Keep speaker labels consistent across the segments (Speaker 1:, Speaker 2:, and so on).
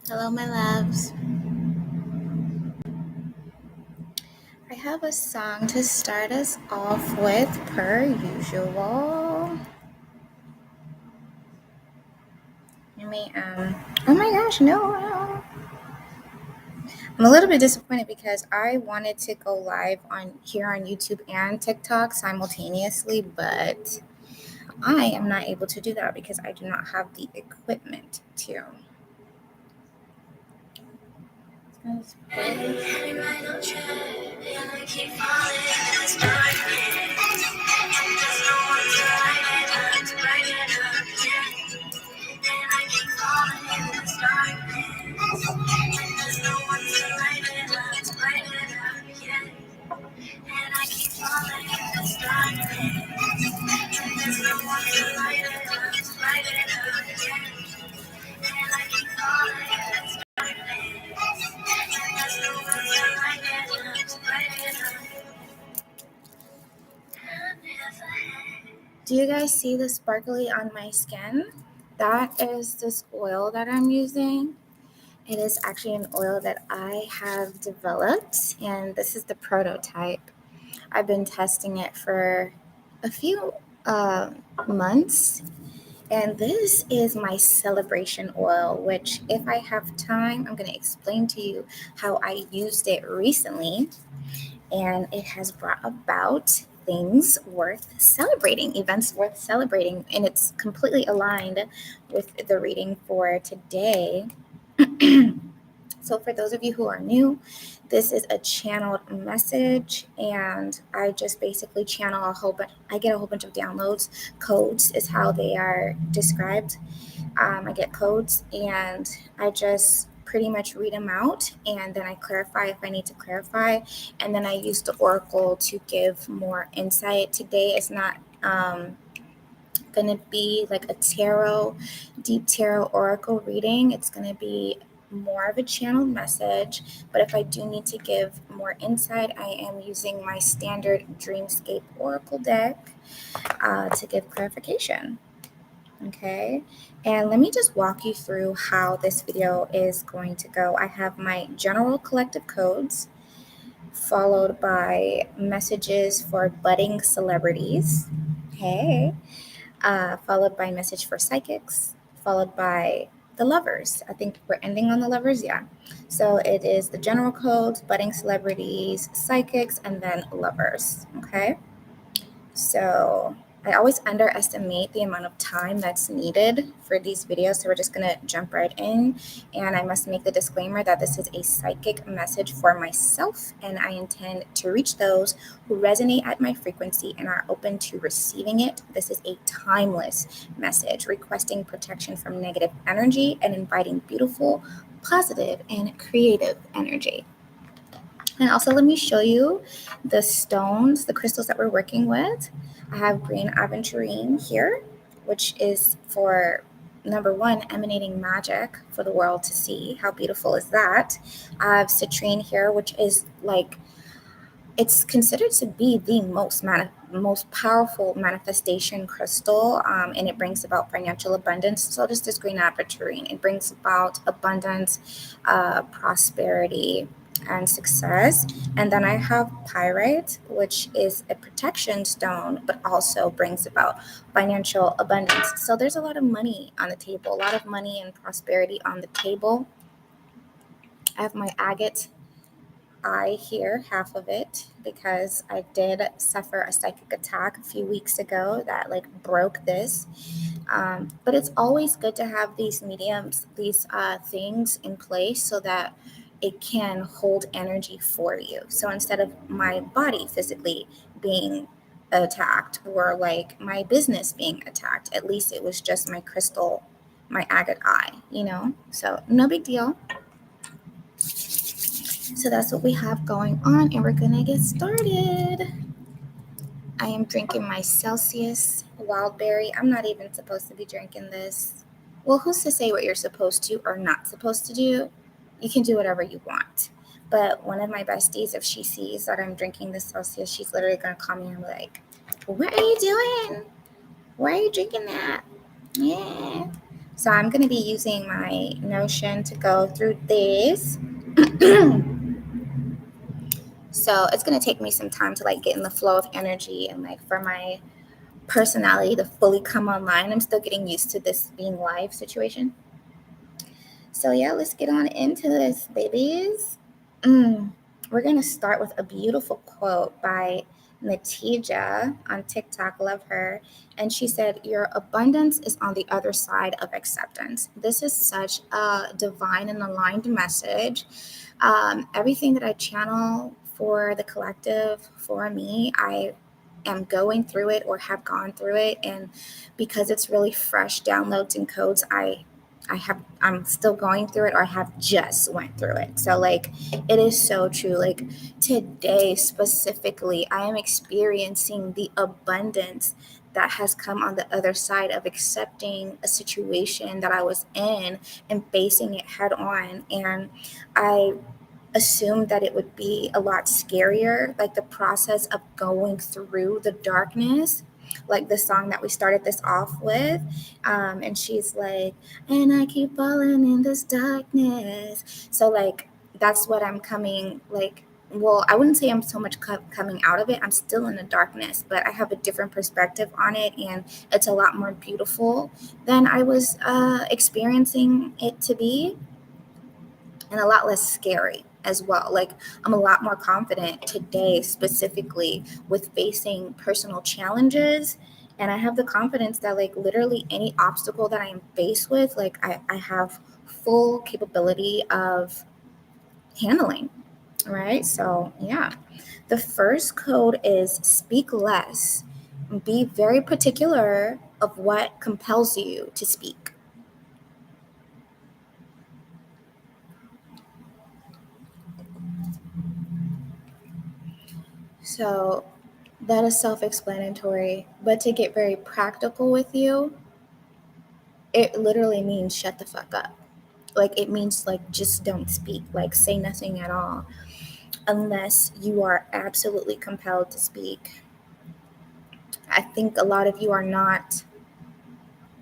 Speaker 1: Hello, my loves. I have a song to start us off with, per usual. Oh my gosh, no. I'm a little bit disappointed because I wanted to go live here on YouTube and TikTok simultaneously, but I am not able to do that because I do not have the equipment to. Do you guys see the sparkly on my skin? That is this oil that I'm using. It is actually an oil that I have developed, and this is the prototype. I've been testing it for a few months, and this is my celebration oil, which if I have time, I'm going to explain to you how I used it recently, and it has brought about things worth celebrating, events worth celebrating, and it's completely aligned with the reading for today. So for those of you who are new, this is a channeled message, and I just basically channel I get a whole bunch of downloads. Codes is how they are described. I get codes, and I just pretty much read them out, and then I clarify if I need to clarify, and then I use the oracle to give more insight. Today is not going to be like a deep tarot oracle reading. It's going to be more of a channeled message, but if I do need to give more insight, I am using my standard Dreamscape oracle deck to give clarification. Okay, and let me just walk you through how this video is going to go. I have my general collective codes, followed by messages for budding celebrities. Hey. Followed by message for psychics, followed by the lovers. I think we're ending on the lovers, yeah. So it is the general codes, budding celebrities, psychics, and then lovers, okay? So I always underestimate the amount of time that's needed for these videos, so we're just going to jump right in. And I must make the disclaimer that this is a psychic message for myself, and I intend to reach those who resonate at my frequency and are open to receiving it. This is a timeless message requesting protection from negative energy and inviting beautiful, positive, and creative energy. And also, let me show you the stones, the crystals that we're working with. I have green aventurine here, which is for, number one, emanating magic for the world to see. How beautiful is that? I have citrine here, which is like, it's considered to be the most powerful manifestation crystal, and it brings about financial abundance. So does this green aventurine. It brings about abundance, prosperity, and success. And then I have pyrite, which is a protection stone, but also brings about financial abundance. So there's a lot of money on the table, a lot of money and prosperity on the table. I have my agate eye here, half of it, because I did suffer a psychic attack a few weeks ago that broke this. But it's always good to have these mediums, these things in place so that it can hold energy for you. So instead of my body physically being attacked or my business being attacked, at least it was just my crystal, my agate eye, So no big deal. So that's what we have going on, and we're gonna get started. I am drinking my Celsius Wildberry. I'm not even supposed to be drinking this. Well, who's to say what you're supposed to or not supposed to do? You can do whatever you want. But one of my besties, if she sees that I'm drinking this Celsius, she's literally going to call me and be like, what are you doing? Why are you drinking that? Yeah. So I'm going to be using my Notion to go through this. So it's going to take me some time to like get in the flow of energy and like for my personality to fully come online. I'm still getting used to this being live situation. So yeah, let's get on into this, babies. We're going to start with a beautiful quote by Natija on TikTok. Love her. And she said, your abundance is on the other side of acceptance. This is such a divine and aligned message. Everything that I channel for the collective, for me, I am going through it or have gone through it. And because it's really fresh downloads and codes, I'm still going through it or I have just went through it. So like it is so true. Like today specifically, I am experiencing the abundance that has come on the other side of accepting a situation that I was in and facing it head on. And I assumed that it would be a lot scarier, like the process of going through the darkness, like the song that we started this off with. And she's like, and I keep falling in this darkness. So like that's what I'm coming like. Well, I wouldn't say I'm so much coming out of it. I'm still in the darkness, but I have a different perspective on it, and it's a lot more beautiful than I was experiencing it to be, and a lot less scary as well. Like I'm a lot more confident today, specifically with facing personal challenges. And I have the confidence that like literally any obstacle that I am faced with, like I have full capability of handling. Right. So yeah. The first code is speak less. Be very particular of what compels you to speak. So that is self-explanatory. But to get very practical with you, it literally means shut the fuck up. Like it means like just don't speak, like say nothing at all unless you are absolutely compelled to speak. I think a lot of you are not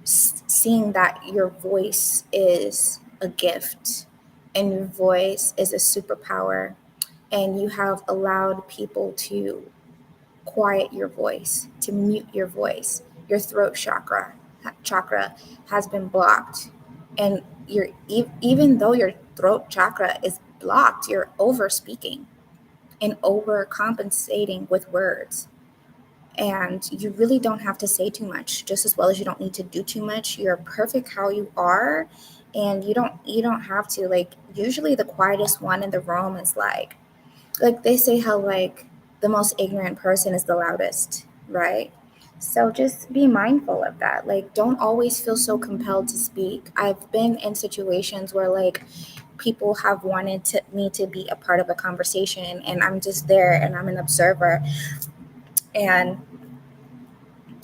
Speaker 1: seeing that your voice is a gift and your voice is a superpower, and you have allowed people to quiet your voice, to mute your voice. Your throat chakra has been blocked, and even though your throat chakra is blocked, you're over speaking and overcompensating with words. And you really don't have to say too much, just as well as you don't need to do too much. You're perfect how you are, and you don't have to. Like usually the quietest one in the room is like they say how like the most ignorant person is the loudest, right? So just be mindful of that. Like don't always feel so compelled to speak. I've been in situations where like people have wanted me to be a part of a conversation, and I'm just there and I'm an observer, and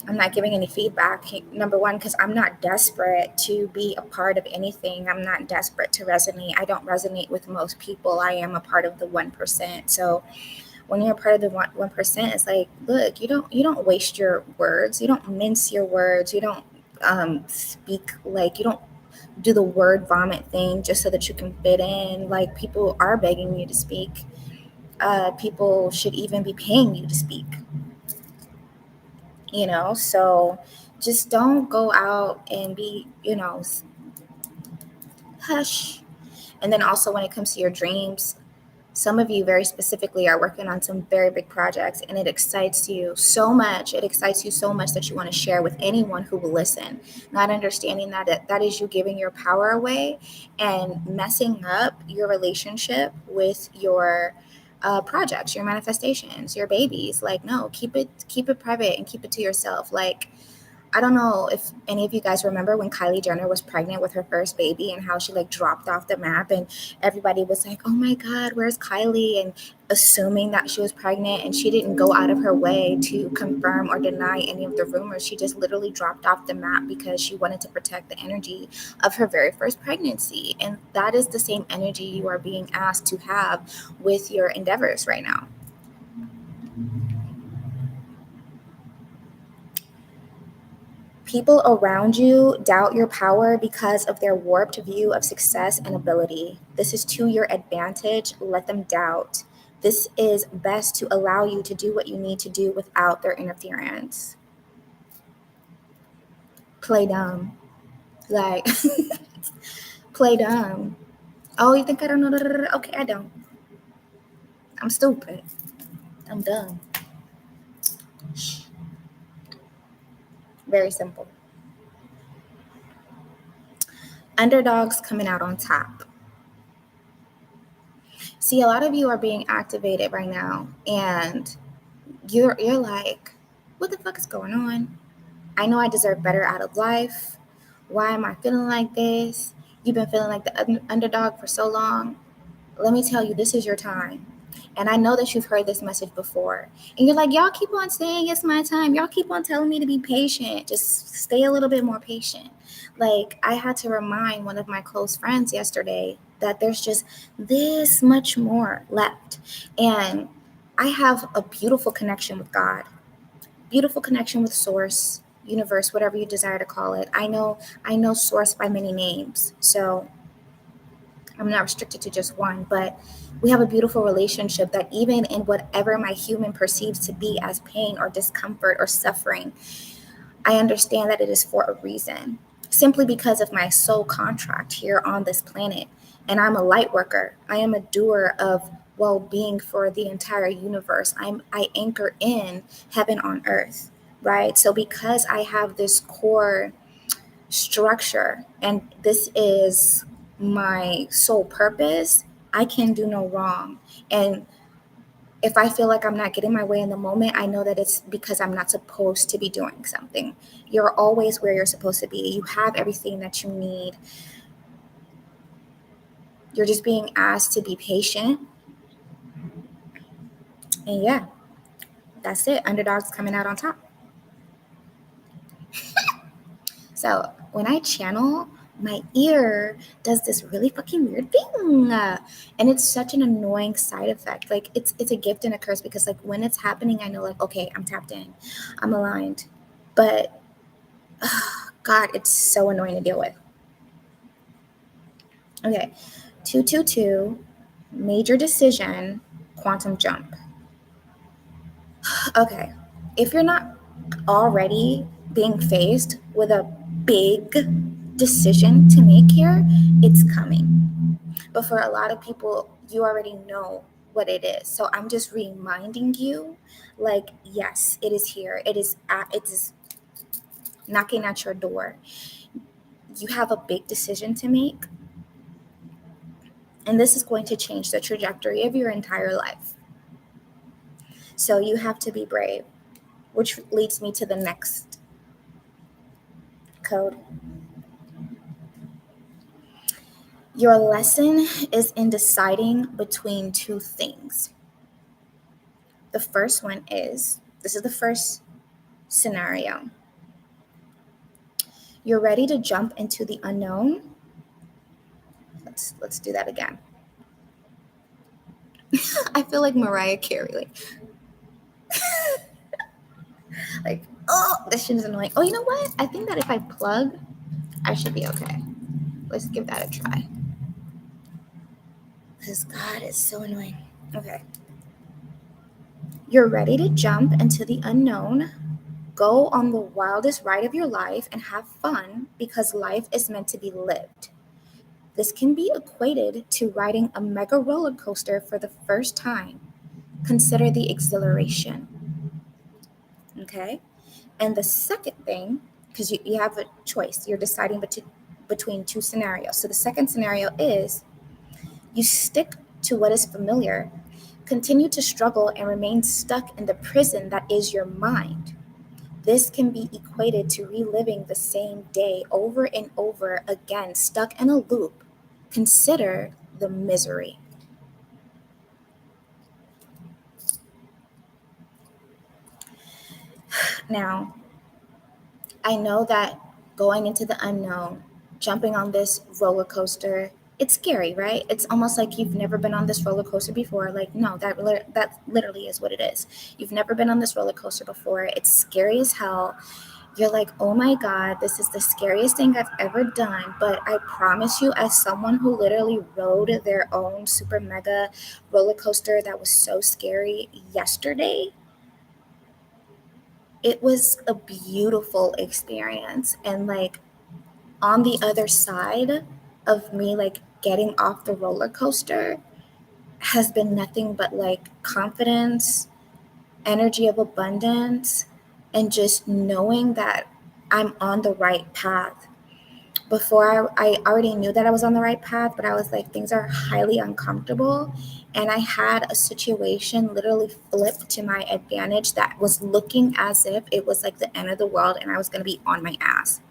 Speaker 1: I'm not giving any feedback. Number one, because I'm not desperate to be a part of anything. I'm not desperate to resonate. I don't resonate with most people. I am a part of the 1%. So when you're a part of the 1%, it's like, look, you don't waste your words. You don't mince your words. You don't speak like, you don't do the word vomit thing just so that you can fit in. Like people are begging you to speak. People should even be paying you to speak. So just don't go out and be, hush. And then also when it comes to your dreams, some of you very specifically are working on some very big projects, and it excites you so much. It excites you so much that you want to share with anyone who will listen, not understanding that is you giving your power away and messing up your relationship with your projects, your manifestations, your babies. Like, no, keep it private and keep it to yourself. Like, I don't know if any of you guys remember when Kylie Jenner was pregnant with her first baby and how she like dropped off the map and everybody was like, oh my God, where's Kylie? And assuming that she was pregnant, and she didn't go out of her way to confirm or deny any of the rumors. She just literally dropped off the map because she wanted to protect the energy of her very first pregnancy. And that is the same energy you are being asked to have with your endeavors right now. People around you doubt your power because of their warped view of success and ability. This is to your advantage. Let them doubt. This is best to allow you to do what you need to do without their interference. Play dumb. Like, play dumb. Oh, you think I don't know? Okay, I don't. I'm stupid. I'm dumb. Very simple. Underdogs coming out on top. See, a lot of you are being activated right now, and you're like, what the fuck is going on? I know I deserve better out of life. Why am I feeling like this? You've been feeling like the underdog for so long. Let me tell you, this is your time. And I know that you've heard this message before. And you're like, y'all keep on saying it's my time. Y'all keep on telling me to be patient. Just stay a little bit more patient. Like, I had to remind one of my close friends yesterday that there's just this much more left. And I have a beautiful connection with God, beautiful connection with Source, universe, whatever you desire to call it. I know Source by many names. So I'm not restricted to just one, but we have a beautiful relationship that even in whatever my human perceives to be as pain or discomfort or suffering, I understand that it is for a reason, simply because of my soul contract here on this planet. And I'm a light worker. I am a doer of well-being for the entire universe. I anchor in heaven on earth, right? So because I have this core structure and this is my sole purpose, I can do no wrong. And if I feel like I'm not getting my way in the moment, I know that it's because I'm not supposed to be doing something. You're always where you're supposed to be. You have everything that you need. You're just being asked to be patient. And yeah, that's it. Underdogs coming out on top. So when I channel, my ear does this really fucking weird thing. And it's such an annoying side effect. Like it's a gift and a curse because like when it's happening, I know like, okay, I'm tapped in, I'm aligned. But God, it's so annoying to deal with. Okay, 222, major decision, quantum jump. Okay, if you're not already being faced with a big decision to make here, it's coming. But for a lot of people, you already know what it is. So I'm just reminding you, like, yes, it is here. It is knocking at your door. You have a big decision to make, and this is going to change the trajectory of your entire life. So you have to be brave, which leads me to the next code. Your lesson is in deciding between two things. The first one is, this is the first scenario. You're ready to jump into the unknown. Let's do that again. I feel like Mariah Carey, like, oh, this shit is annoying. Oh, you know what? I think that if I plug, I should be okay. Let's give that a try. Because God, it's so annoying. Okay. You're ready to jump into the unknown. Go on the wildest ride of your life and have fun because life is meant to be lived. This can be equated to riding a mega roller coaster for the first time. Consider the exhilaration. Okay? And the second thing, because you have a choice, you're deciding between two scenarios. So the second scenario is you stick to what is familiar, continue to struggle and remain stuck in the prison that is your mind. This can be equated to reliving the same day over and over again, stuck in a loop. Consider the misery. Now, I know that going into the unknown, jumping on this roller coaster, it's scary, right? It's almost like you've never been on this roller coaster before. Like, no, that literally is what it is. You've never been on this roller coaster before. It's scary as hell. You're like, oh my God, this is the scariest thing I've ever done. But I promise you, as someone who literally rode their own super mega roller coaster that was so scary yesterday, it was a beautiful experience. And like on the other side of me, like getting off the roller coaster has been nothing but like confidence, energy of abundance, and just knowing that I'm on the right path. Before I already knew that I was on the right path, but I was like, things are highly uncomfortable. And I had a situation literally flip to my advantage that was looking as if it was like the end of the world and I was going to be on my ass.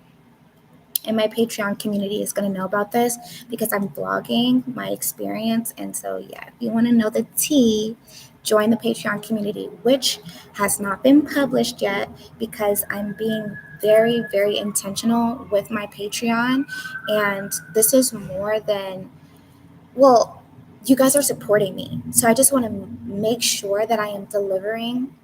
Speaker 1: And my Patreon community is going to know about this because I'm vlogging my experience. And so, yeah, if you want to know the tea, join the Patreon community, which has not been published yet because I'm being very, very intentional with my Patreon. And this is more than, well, you guys are supporting me. So I just want to make sure that I am delivering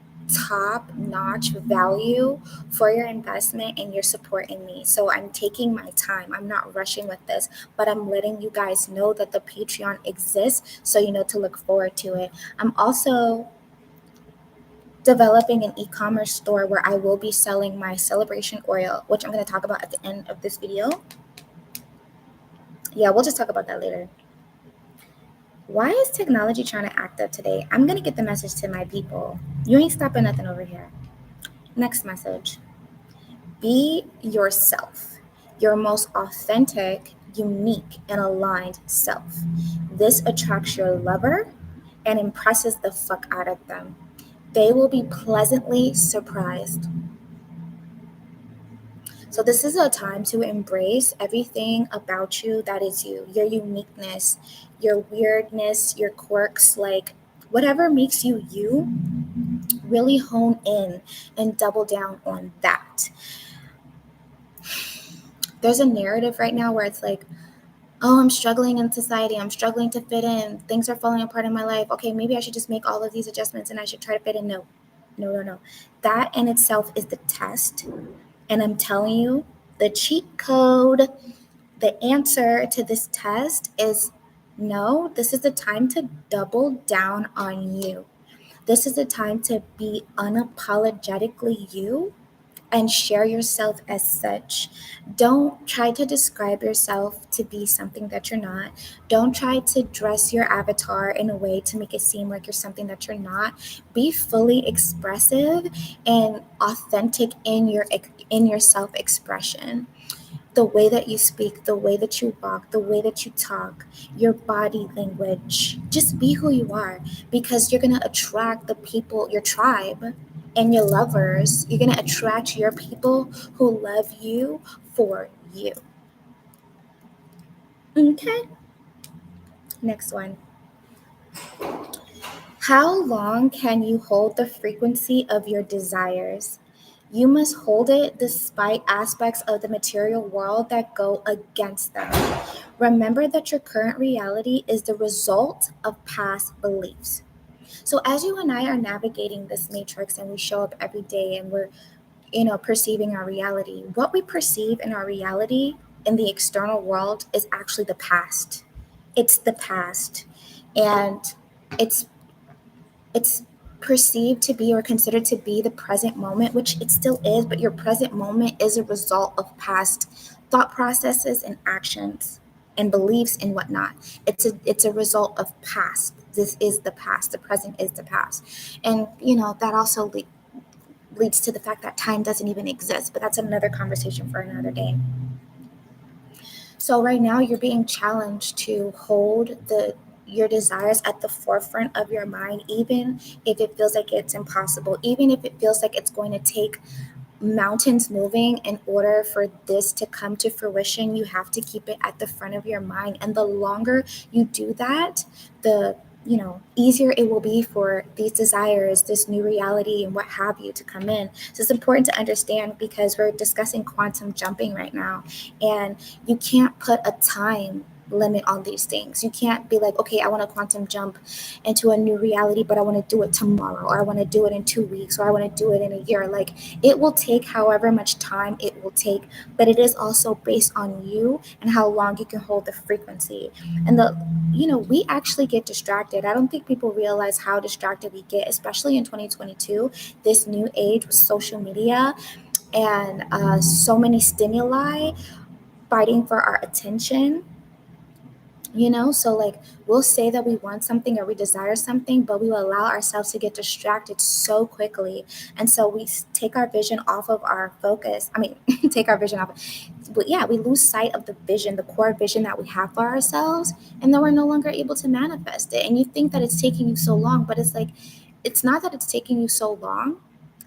Speaker 1: top notch value for your investment and your support in me. So I'm taking my time. I'm not rushing with this, but I'm letting you guys know that the Patreon exists so you know to look forward to it. I'm also developing an e-commerce store where I will be selling my celebration oil, which I'm going to talk about at the end of this video. Yeah, we'll just talk about that later. Why is technology trying to act up today? I'm going to get the message to my people. You ain't stopping nothing over here. Next message. Be yourself, your most authentic, unique, and aligned self. This attracts your lover and impresses the fuck out of them. They will be pleasantly surprised. So this is a time to embrace everything about you that is you, your uniqueness, your weirdness, your quirks, like whatever makes you you, really hone in and double down on that. There's a narrative right now where it's like, oh, I'm struggling in society. I'm struggling to fit in. Things are falling apart in my life. Okay, maybe I should just make all of these adjustments and I should try to fit in. No, no, no, no. That in itself is the test. And I'm telling you, the cheat code, the answer to this test is no, this is the time to double down on you. This is the time to be unapologetically you and share yourself as such. Don't try to describe yourself to be something that you're not. Don't try to dress your avatar in a way to make it seem like you're something that you're not. Be fully expressive and authentic in your self-expression. The way that you speak, the way that you walk, the way that you talk, your body language. Just be who you are because you're going to attract the people, your tribe, and your lovers. You're going to attract your people who love you for you. Okay, next one. How long can you hold the frequency of your desires? You must hold it despite aspects of the material world that go against them. Remember that your current reality is the result of past beliefs. So as you and I are navigating this matrix and we show up every day and we're, perceiving our reality, what we perceive in our reality in the external world is actually the past. It's the past. And it's it's perceived to be or considered to be the present moment, which it still is, but your present moment is a result of past thought processes and actions and beliefs and whatnot. It's a result of past. This is the past. The present is the past. And that also leads to the fact that time doesn't even exist, but that's another conversation for another day. So right now you're being challenged to hold your desires at the forefront of your mind, even if it feels like it's impossible, even if it feels like it's going to take mountains moving. In order for this to come to fruition, you have to keep it at the front of your mind. And the longer you do that, the easier it will be for these desires, this new reality, and what have you to come in. So it's important to understand, because we're discussing quantum jumping right now, and you can't put a time limit on these things. You can't be like, okay, I want to quantum jump into a new reality, but I want to do it tomorrow, or I want to do it in 2 weeks, or I want to do it in a year. Like, it will take however much time it will take, but it is also based on you and how long you can hold the frequency. And we actually get distracted. I don't think people realize how distracted we get, especially in 2022, this new age with social media and so many stimuli fighting for our attention. So like, we'll say that we want something or we desire something, but we will allow ourselves to get distracted so quickly. And so we take our vision off of our focus. I mean, take our vision off. But yeah, we lose sight of the vision, the core vision that we have for ourselves. And then we're no longer able to manifest it. And you think that it's taking you so long, but it's like, it's not that it's taking you so long.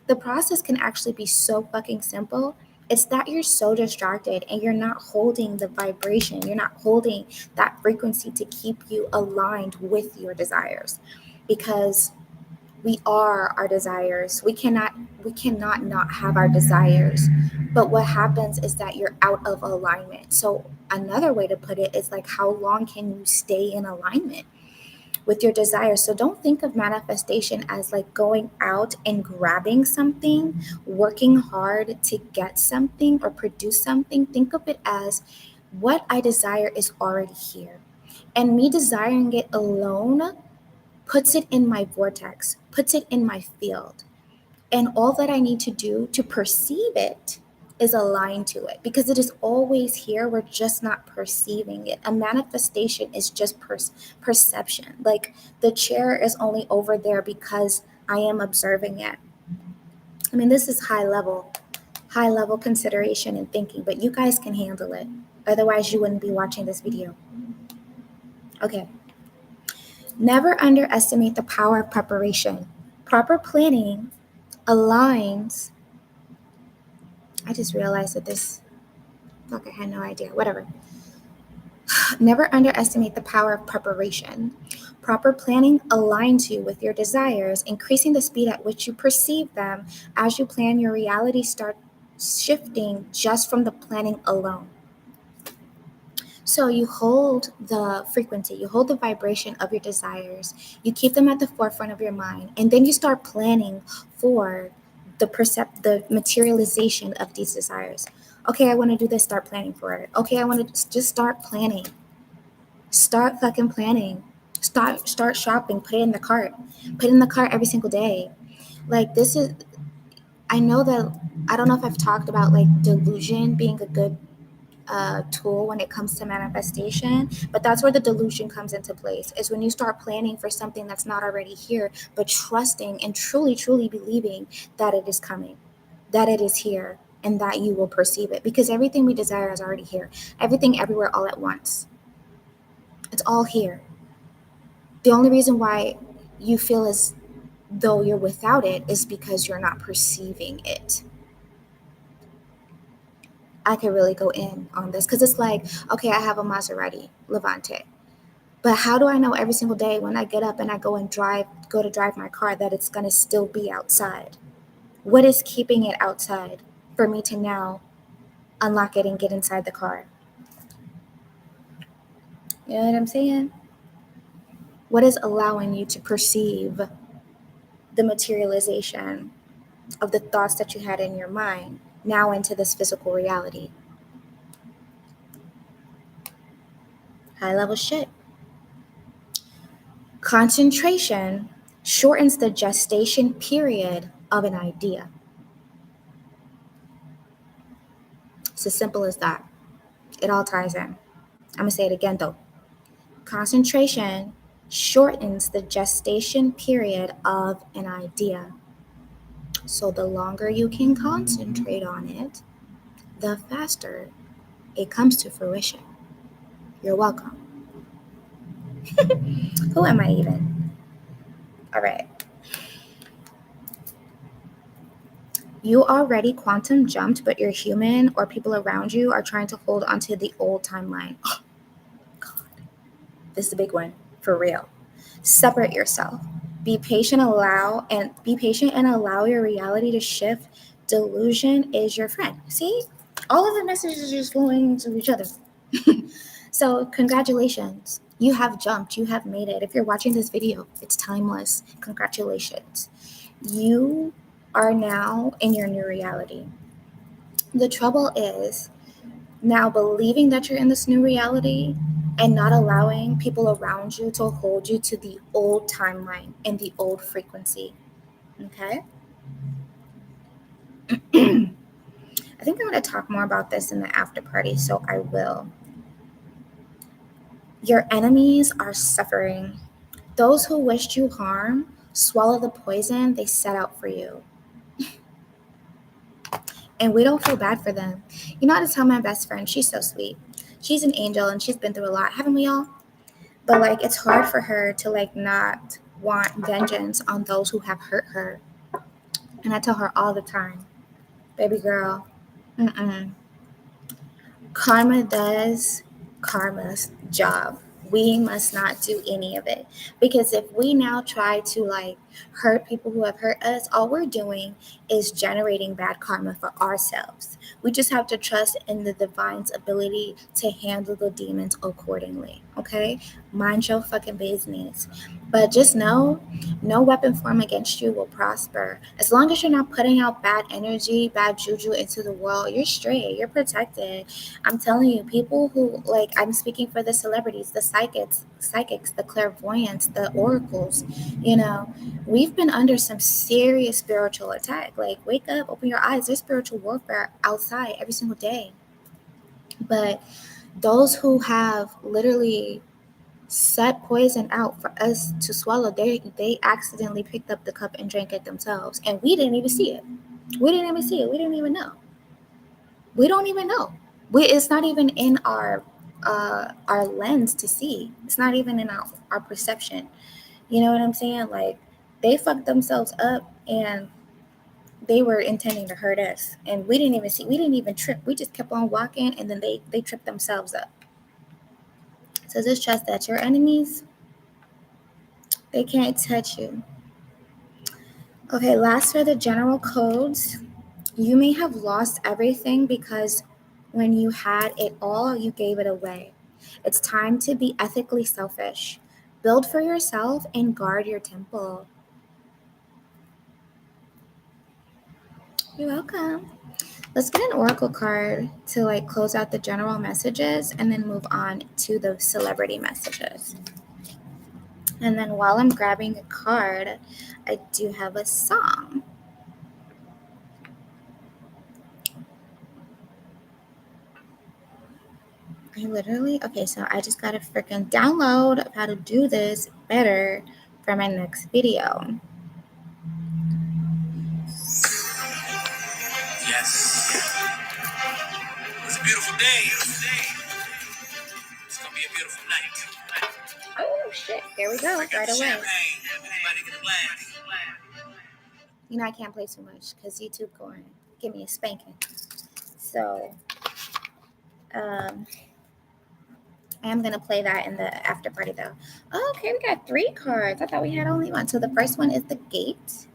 Speaker 1: The process can actually be so fucking simple. It's that you're so distracted and you're not holding the vibration. You're not holding that frequency to keep you aligned with your desires, because we are our desires. We cannot not have our desires. But what happens is that you're out of alignment. So another way to put it is like, how long can you stay in alignment with your desires? So don't think of manifestation as like going out and grabbing something, working hard to get something or produce something. Think of it as, what I desire is already here. And me desiring it alone puts it in my vortex, puts it in my field. And all that I need to do to perceive it is align to it, because it is always here. We're just not perceiving it. A manifestation is just perception. Like, the chair is only over there because I am observing it. I mean, this is high level consideration and thinking, but you guys can handle it. Otherwise, you wouldn't be watching this video. Okay. Never underestimate the power of preparation. Proper planning aligns. I just realized that this. Fuck, I had no idea. Whatever. Never underestimate the power of preparation. Proper planning aligns you with your desires, increasing the speed at which you perceive them. As you plan, your reality starts shifting just from the planning alone. So you hold the frequency, you hold the vibration of your desires, you keep them at the forefront of your mind, and then you start planning for the materialization of these desires. Okay, I want to do this, start planning for it. Okay, I want to just start planning. Start fucking planning. Start shopping, put it in the cart. Put it in the cart every single day. Like, this is, I know that, I don't know if I've talked about like delusion being a good tool when it comes to manifestation, but that's where the delusion comes into place, is when you start planning for something that's not already here, but trusting and truly believing that it is coming, that it is here, and that you will perceive it, because everything we desire is already here. Everything, everywhere, all at once. It's all here. The only reason why you feel as though you're without it is because you're not perceiving it. I could really go in on this, because it's like, okay, I have a Maserati Levante, but how do I know every single day when I get up and I go to drive my car, that it's going to still be outside? What is keeping it outside for me to now unlock it and get inside the car? You know what I'm saying? What is allowing you to perceive the materialization of the thoughts that you had in your mind now into this physical reality? High level shit. Concentration shortens the gestation period of an idea. It's as simple as that. It all ties in. I'm going to say it again though. Concentration shortens the gestation period of an idea. So the longer you can concentrate on it, the faster it comes to fruition. You're welcome. Who am I even? All right. You already quantum jumped, but your human or people around you are trying to hold onto the old timeline. Oh, God. This is a big one, for real. Separate yourself. Be patient and allow your reality to shift. Delusion is your friend. See? All of the messages are just flowing to each other. So, congratulations. You have jumped. You have made it. If you're watching this video, it's timeless. Congratulations. You are now in your new reality. The trouble is now believing that you're in this new reality and not allowing people around you to hold you to the old timeline and the old frequency. Okay? I think I'm going to talk more about this in the after party, so I will. Your enemies are suffering. Those who wished you harm swallow the poison they set out for you. And we don't feel bad for them. You know how to tell my best friend, she's so sweet. She's an angel and she's been through a lot, haven't we all? But like it's hard for her to like not want vengeance on those who have hurt her. And I tell her all the time, baby girl, karma does karma's job. We must not do any of it. Because if we now try to like hurt people who have hurt us, all we're doing is generating bad karma for ourselves. We just have to trust in the divine's ability to handle the demons accordingly. Okay? Mind your fucking business. But just know, no weapon formed against you will prosper. As long as you're not putting out bad energy, bad juju into the world, you're straight. You're protected. I'm telling you, people who like I'm speaking for the celebrities, the psychics, the clairvoyants, the oracles, we've been under some serious spiritual attack. Like wake up, open your eyes. There's spiritual warfare outside every single day. But those who have literally set poison out for us to swallow, they accidentally picked up the cup and drank it themselves. And we didn't even see it. We didn't even see it. We didn't even know. We don't even know. It's not even in our lens to see. It's not even in our perception. You know what I'm saying? Like they fucked themselves up and they were intending to hurt us. And we didn't even see. We didn't even trip. We just kept on walking and then they tripped themselves up. So just trust that your enemies, they can't touch you. Okay, last for the general codes. You may have lost everything because when you had it all, you gave it away. It's time to be ethically selfish. Build for yourself and guard your temple. You're welcome. Let's get an oracle card to like close out the general messages and then move on to the celebrity messages. And then while I'm grabbing a card, I do have a song. So I just got to freaking download how to do this better for my next video. Yes. It's a beautiful day. It's going to be a beautiful night. Oh, shit. There we go. Right away. I can't play too much because YouTube going to give me a spanking. So, I am going to play that in the after party, though. Oh, okay, we got 3 cards. I thought we had only 1. So the first one is the gate.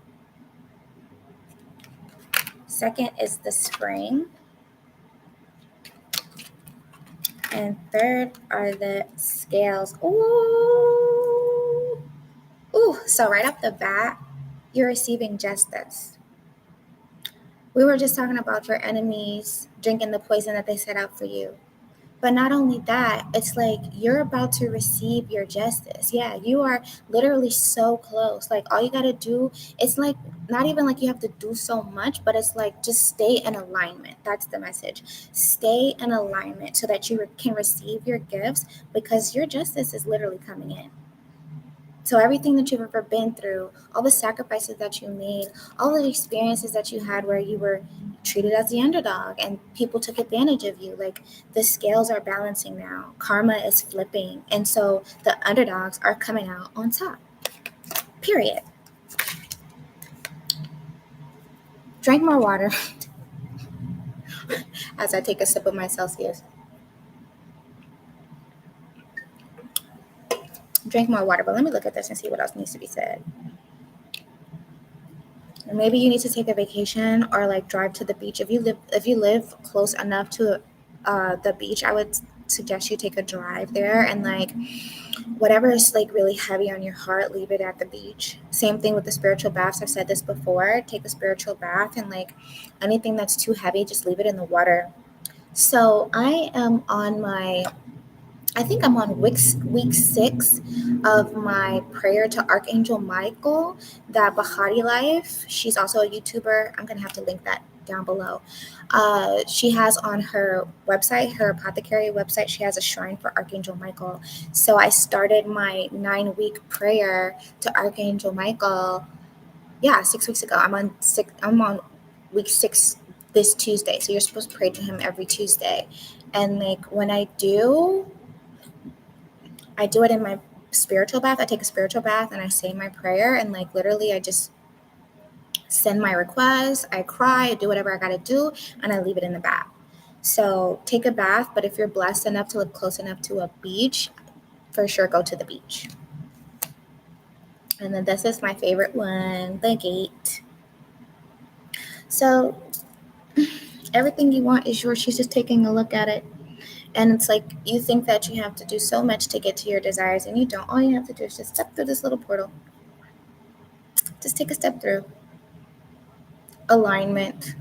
Speaker 1: Second is the spring. And third are the scales. Ooh. So right off the bat, you're receiving justice. We were just talking about your enemies drinking the poison that they set out for you. But not only that, it's like you're about to receive your justice. Yeah, you are literally so close. Like all you got to do, it's like not even like you have to do so much, but it's like just stay in alignment. That's the message. Stay in alignment so that you can receive your gifts because your justice is literally coming in. So everything that you've ever been through, all the sacrifices that you made, all the experiences that you had where you were treated as the underdog and people took advantage of you, like the scales are balancing now. Karma is flipping. And so the underdogs are coming out on top. Period. Drink more water as I take a sip of my Celsius. Drink more water, but let me look at this and see what else needs to be said. Maybe you need to take a vacation or like drive to the beach. If you live close enough to the beach, I would suggest you take a drive there, and like whatever is like really heavy on your heart, leave it at the beach. Same thing with the spiritual baths. I've said this before. Take a spiritual bath, and like anything that's too heavy, just leave it in the water. So I think I'm on week 6 of my prayer to Archangel Michael, that BehatiLife. She's also a YouTuber. I'm going to have to link that down below. She has on her website, her apothecary website, she has a shrine for Archangel Michael. So I started my 9-week prayer to Archangel Michael. Yeah, 6 weeks ago. I'm on week 6 this Tuesday. So you're supposed to pray to him every Tuesday. And like when I do it in my spiritual bath. I take a spiritual bath and I say my prayer, and like literally I just send my requests, I cry, I do whatever I gotta do, and I leave it in the bath. So take a bath, but if you're blessed enough to live close enough to a beach, for sure go to the beach. And then this is my favorite one, the gate. So everything you want is yours. She's just taking a look at it. And it's like you think that you have to do so much to get to your desires, and you don't. All you have to do is just step through this little portal. Just take a step through. Alignment.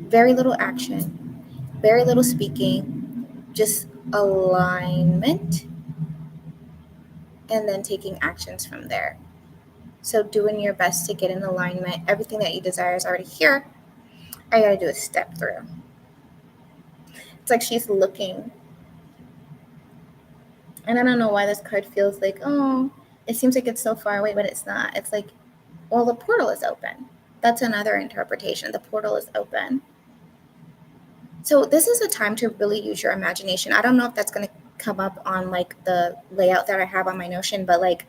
Speaker 1: Very little action. Very little speaking. Just alignment. And then taking actions from there. So doing your best to get in alignment. Everything that you desire is already here. All you gotta do is step through. It's like she's looking. And I don't know why this card feels like, oh, it seems like it's so far away, but it's not. It's like, well, the portal is open. That's another interpretation. The portal is open. So this is a time to really use your imagination. I don't know if that's going to come up on like the layout that I have on my Notion, but like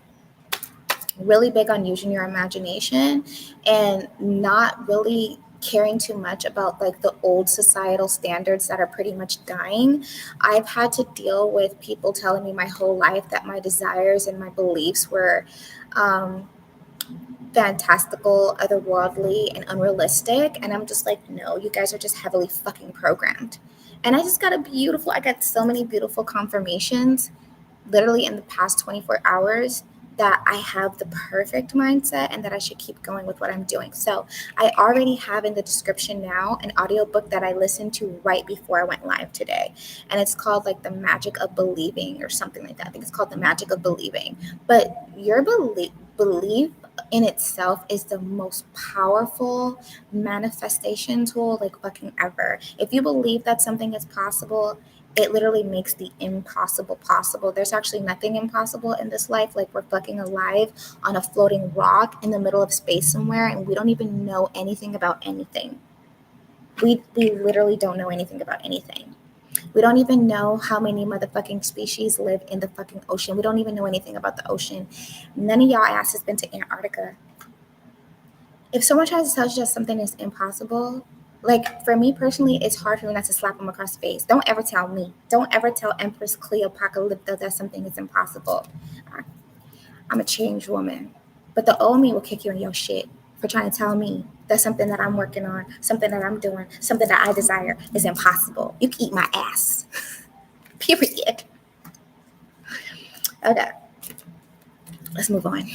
Speaker 1: really big on using your imagination and not really caring too much about like the old societal standards that are pretty much dying. I've had to deal with people telling me my whole life that my desires and my beliefs were fantastical, otherworldly, and unrealistic. And I'm just like, no, you guys are just heavily fucking programmed. And I just got I got so many beautiful confirmations literally in the past 24 hours that I have the perfect mindset and that I should keep going with what I'm doing. So I already have in the description now an audiobook that I listened to right before I went live today. And it's called like The Magic of Believing or something like that. I think it's called The Magic of Believing. But your belief in itself is the most powerful manifestation tool like fucking ever. If you believe that something is possible, it literally makes the impossible possible. There's actually nothing impossible in this life. Like we're fucking alive on a floating rock in the middle of space somewhere, and we don't even know anything about anything. We literally don't know anything about anything. We don't even know how many motherfucking species live in the fucking ocean. We don't even know anything about the ocean. None of y'all ass has been to Antarctica. If someone tries to tell you that something is impossible, like for me personally, it's hard for me not to slap them across the face. Don't ever tell me. Don't ever tell Empress Cleopatra that something is impossible. I'm a changed woman. But the old me will kick you in your shit for trying to tell me that something that I'm working on, something that I'm doing, something that I desire is impossible. You can eat my ass. Period. Okay. Let's move on.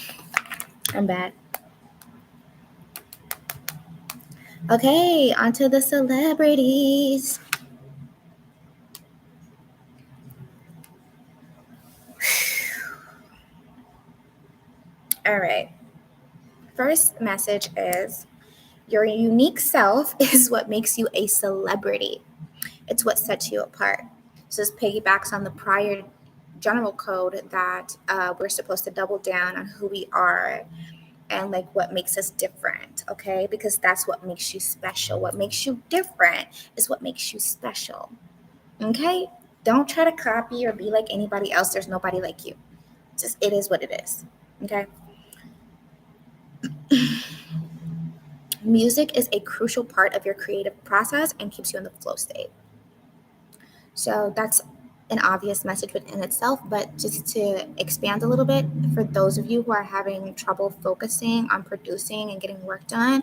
Speaker 1: I'm back. Okay, on to the celebrities. All right. First message is your unique self is what makes you a celebrity. It's what sets you apart. So this piggybacks on the prior general code that we're supposed to double down on who we are and like what makes us different, okay? Because that's what makes you special. What makes you different is what makes you special, okay? Don't try to copy or be like anybody else. There's nobody like you. Just it is what it is, okay? Music is a crucial part of your creative process and keeps you in the flow state. So that's an obvious message within itself, but just to expand a little bit, for those of you who are having trouble focusing on producing and getting work done,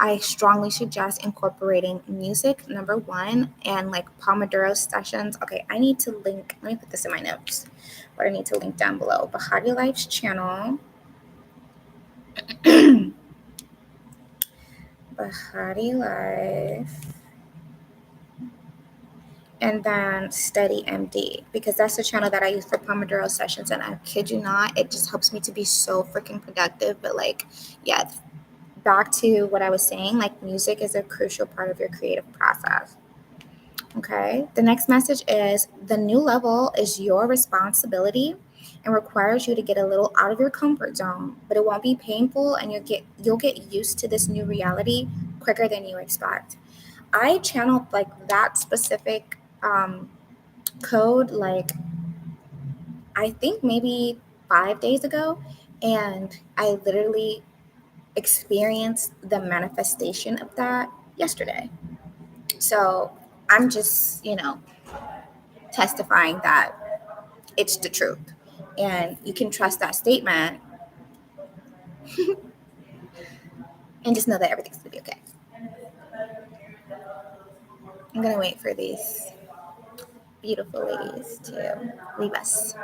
Speaker 1: I strongly suggest incorporating music, number one, and like Pomodoro sessions. Okay, I need to link, let me put this in my notes, but I need to link down below BehatiLife's channel. BehatiLife, and then StudyMd, because that's the channel that I use for Pomodoro sessions. And I kid you not, it just helps me to be so freaking productive. But like, yeah, back to what I was saying, like music is a crucial part of your creative process. Okay, the next message is the new level is your responsibility and requires you to get a little out of your comfort zone, but it won't be painful, and you'll get used to this new reality quicker than you expect. I channeled like that specific code like I think maybe 5 days ago, and I literally experienced the manifestation of that yesterday. So I'm just, testifying that it's the truth. And you can trust that statement and just know that everything's gonna be okay. I'm gonna wait for these beautiful ladies to leave us.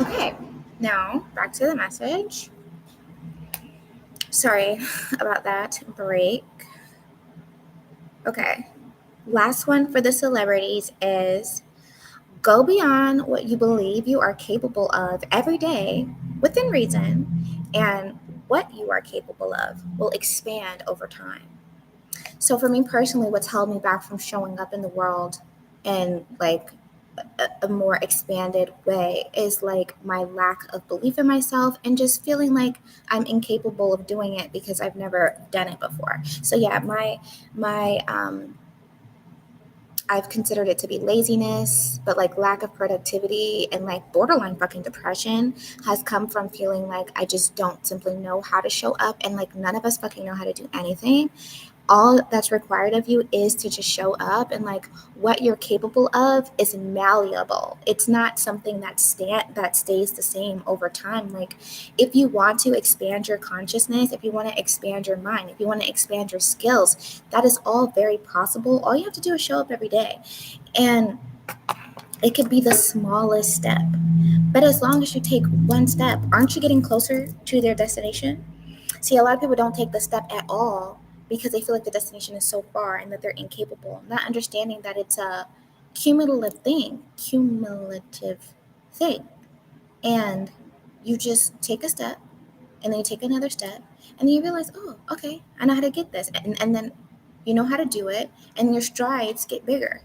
Speaker 1: Okay, now back to the message. Sorry about that break. Okay, last one for the celebrities is go beyond what you believe you are capable of every day within reason, and what you are capable of will expand over time. So, for me personally, what's held me back from showing up in the world in like a more expanded way is like my lack of belief in myself and just feeling like I'm incapable of doing it because I've never done it before. So yeah, my I've considered it to be laziness, but like lack of productivity and like borderline fucking depression has come from feeling like I just don't simply know how to show up, and like none of us fucking know how to do anything. All that's required of you is to just show up, and like what you're capable of is malleable. It's not something that stays the same over time. Like if you want to expand your consciousness, if you want to expand your mind, if you want to expand your skills, that is all very possible. All you have to do is show up every day, and it could be the smallest step, but as long as you take one step, aren't you getting closer to their destination? See, a lot of people don't take the step at all because they feel like the destination is so far and that they're incapable, not understanding that it's a cumulative thing. And you just take a step, and then you take another step, and then you realize, oh, okay, I know how to get this. And then you know how to do it, and your strides get bigger.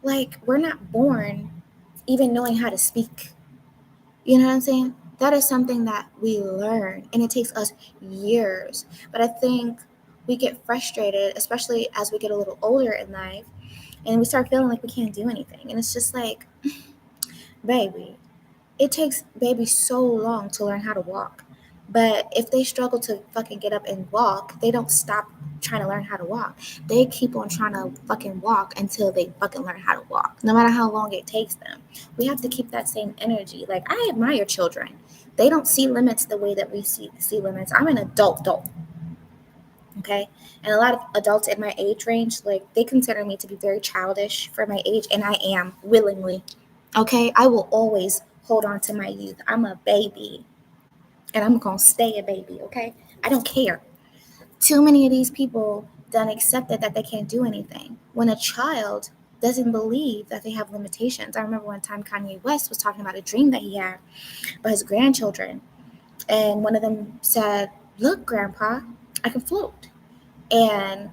Speaker 1: Like, we're not born even knowing how to speak. You know what I'm saying? That is something that we learn, and it takes us years. But I think we get frustrated, especially as we get a little older in life, and we start feeling like we can't do anything. And it's just like, baby, it takes babies so long to learn how to walk. But if they struggle to fucking get up and walk, they don't stop trying to learn how to walk. They keep on trying to fucking walk until they fucking learn how to walk, no matter how long it takes them. We have to keep that same energy. Like, I admire children. They don't see limits the way that we see limits. I'm an adult, okay? And a lot of adults in my age range, like, they consider me to be very childish for my age, and I am willingly. Okay, I will always hold on to my youth. I'm a baby, and I'm gonna stay a baby. Okay, I don't care. Too many of these people done accepted that they can't do anything. When a child doesn't believe that they have limitations. I remember one time Kanye West was talking about a dream that he had about his grandchildren, and one of them said, "Look, Grandpa, I can float." And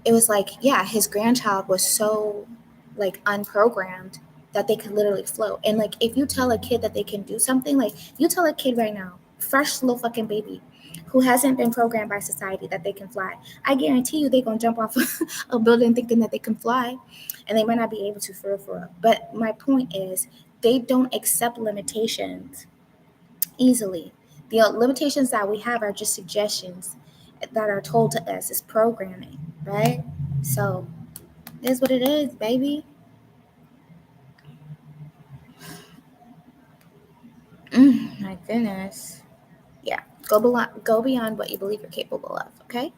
Speaker 1: it was like, yeah, his grandchild was so like unprogrammed that they could literally float. And like, if you tell a kid that they can do something, like you tell a kid right now, fresh little fucking baby who hasn't been programmed by society that they can fly, I guarantee you they're gonna jump off a building thinking that they can fly, and they might not be able to for real. But my point is, they don't accept limitations easily. The limitations that we have are just suggestions that are told to us as programming, right? So it is what it is, baby. My goodness. Yeah, go beyond what you believe you're capable of, okay?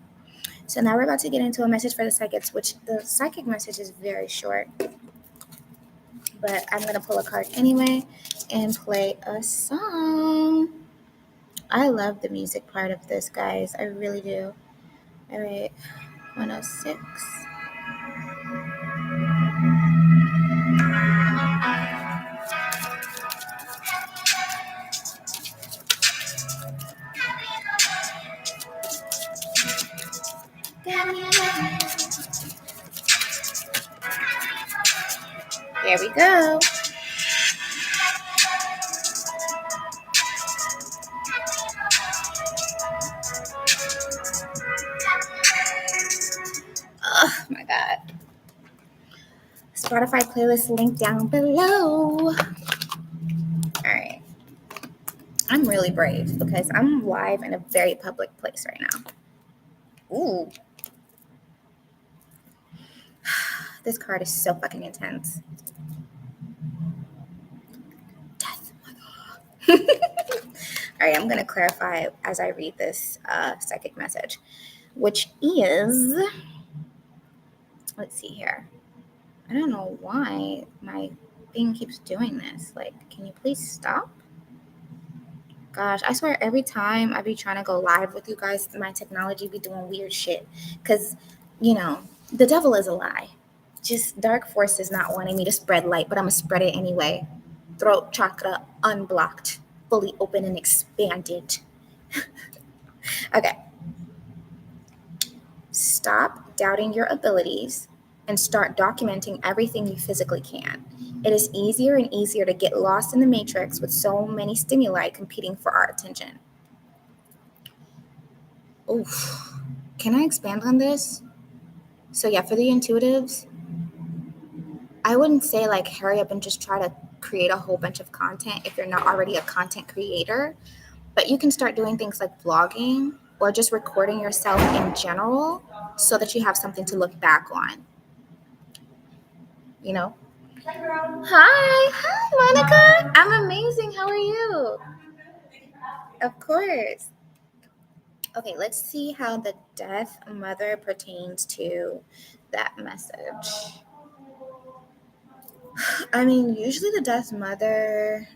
Speaker 1: So now we're about to get into a message for the psychics, which the psychic message is very short, but I'm going to pull a card anyway and play a song. I love the music part of this, guys. I really do. All right, 106. Here we go. Oh my God. Spotify playlist link down below. All right. I'm really brave because I'm live in a very public place right now. Ooh. This card is so fucking intense. Death. All right, I'm going to clarify as I read this psychic message, which is, let's see here. I don't know why my thing keeps doing this. Like, can you please stop? Gosh, I swear every time I be trying to go live with you guys, my technology be doing weird shit. Because, the devil is a lie. Just dark forces not wanting me to spread light, but I'm going to spread it anyway. Throat chakra unblocked, fully open and expanded. Okay. Stop doubting your abilities and start documenting everything you physically can. It is easier and easier to get lost in the matrix with so many stimuli competing for our attention. Oof. Can I expand on this? So yeah, for the intuitives, I wouldn't say like hurry up and just try to create a whole bunch of content if you're not already a content creator, but you can start doing things like vlogging or just recording yourself in general so that you have something to look back on, you know? Hi, Monica. I'm amazing. How are you? Of course. Okay, let's see how the Death Mother pertains to that message. I mean, usually the Death Mother.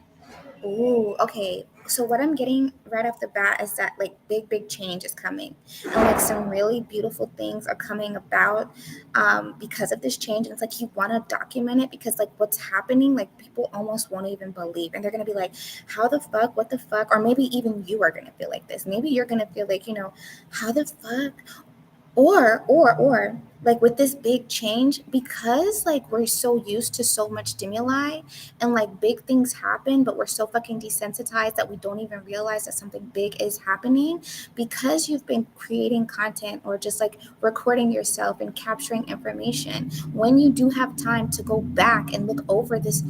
Speaker 1: Ooh, okay. So what I'm getting right off the bat is that like big change is coming, and like some really beautiful things are coming about because of this change. And it's like you want to document it because like what's happening, like people almost won't even believe, and they're gonna be like, "How the fuck? What the fuck?" Or maybe even you are gonna feel like this. Maybe you're gonna feel like, how the fuck? Or like with this big change, because like we're so used to so much stimuli and like big things happen, but we're so fucking desensitized that we don't even realize that something big is happening. Because you've been creating content or just like recording yourself and capturing information, when you do have time to go back and look over this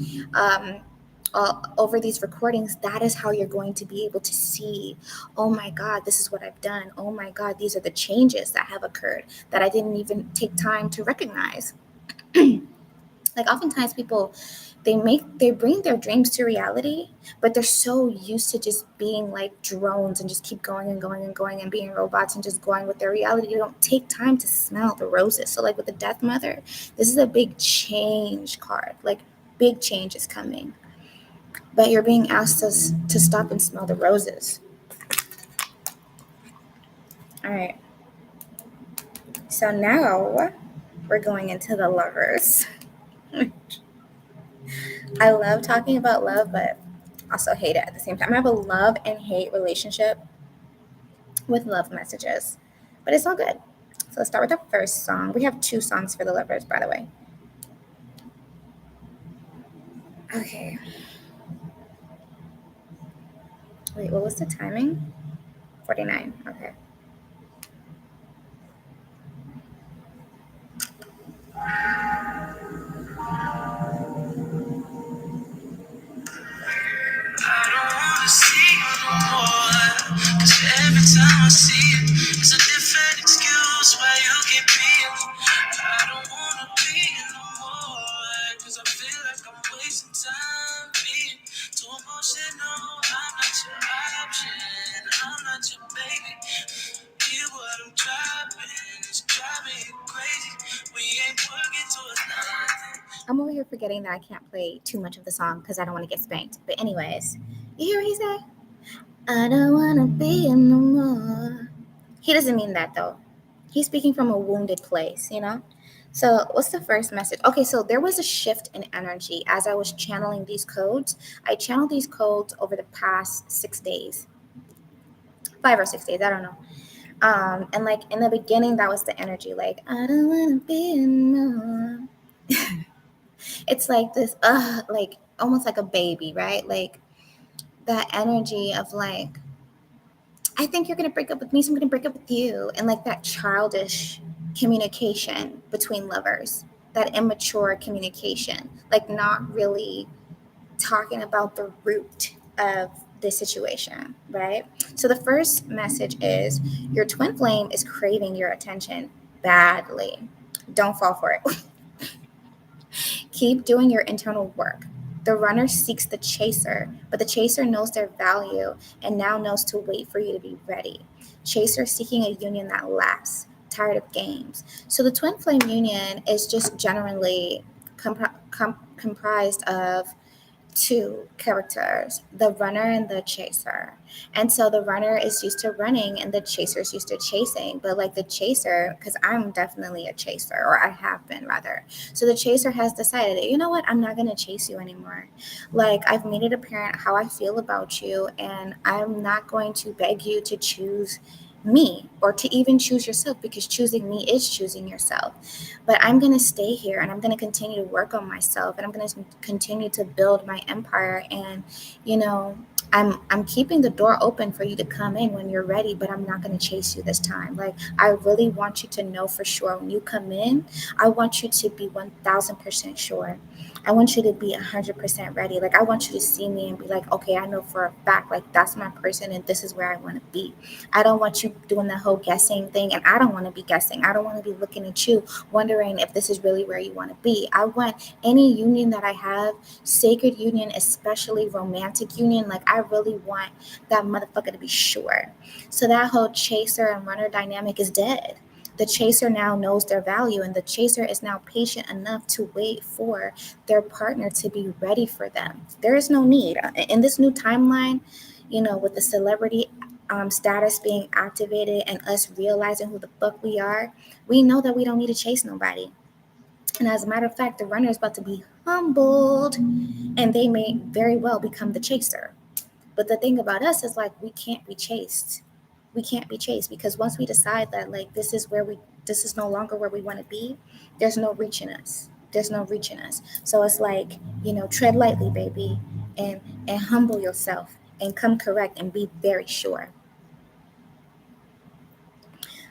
Speaker 1: over these recordings, that is how you're going to be able to see, oh my God, this is what I've done. Oh my God, these are the changes that have occurred that I didn't even take time to recognize. Like oftentimes people, they bring their dreams to reality, but they're so used to just being like drones and just keep going and going and going and being robots and just going with their reality. They don't take time to smell the roses. So like with the Death Mother, this is a big change card. Like big change is coming, but you're being asked to stop and smell the roses. All right. So now we're going into the lovers. I love talking about love, but also hate it at the same time. I have a love and hate relationship with love messages, but it's all good. So let's start with the first song. We have 2 songs for the lovers, by the way. Okay. Wait, what was the timing? 49. Okay. I don't wanna see you no more. 'Cause every time I see you, it's a different excuse why you keep being. I don't wanna be you no more. 'Cause I feel like I'm wasting time being too emotional. I'm not your option. I'm not your baby. Hear what I'm dropping. It's driving you crazy. We ain't working towards nothing. I'm over here forgetting that I can't play too much of the song because I don't want to get spanked. But anyways, you hear what he said? I don't want to be in no more. He doesn't mean that though. He's speaking from a wounded place, you know? So what's the first message? Okay, so there was a shift in energy as I was channeling these codes. I channeled these codes over the past 6 days. 5 or 6 days, I don't know. And like in the beginning, that was the energy, like, I don't want to be in no more. It's like this, like almost like a baby, right? Like that energy of like, I think you're gonna break up with me, so I'm gonna break up with you, and like that childish communication between lovers, that immature communication, like not really talking about the root of the situation, right? So the first message is your twin flame is craving your attention badly. Don't fall for it. Keep doing your internal work. The runner seeks the chaser, but the chaser knows their value and now knows to wait for you to be ready. Chaser seeking a union that lasts, tired of games. So the twin flame union is just generally comprised of 2 characters, the runner and the chaser. And so the runner is used to running and the chaser is used to chasing. But like the chaser, because I'm definitely a chaser, or I have been rather. So the chaser has decided, you know what, I'm not going to chase you anymore. Like I've made it apparent how I feel about you, and I'm not going to beg you to choose me or to even choose yourself, because choosing me is choosing yourself. But I'm going to stay here and I'm going to continue to work on myself, and I'm going to continue to build my empire. And, you know, I'm keeping the door open for you to come in when you're ready, but I'm not going to chase you this time. Like, I really want you to know for sure when you come in, I want you to be 1000% sure. I want you to be 100% ready. Like, I want you to see me and be like, okay, I know for a fact, like, that's my person and this is where I want to be. I don't want you doing the whole guessing thing, and I don't want to be guessing. I don't want to be looking at you wondering if this is really where you want to be. I want any union that I have, sacred union, especially romantic union, like I really want that motherfucker to be sure. So that whole chaser and runner dynamic is dead. The chaser now knows their value, and the chaser is now patient enough to wait for their partner to be ready for them. There is no need. In this new timeline, you know, with the celebrity status being activated and us realizing who the fuck we are, we know that we don't need to chase nobody. And as a matter of fact, the runner is about to be humbled, and they may very well become the chaser. But the thing about us is like we can't be chased. We can't be chased, because once we decide that like this is no longer where we want to be, there's no reaching us. There's no reaching us. So it's like, you know, tread lightly, baby, and humble yourself and come correct and be very sure.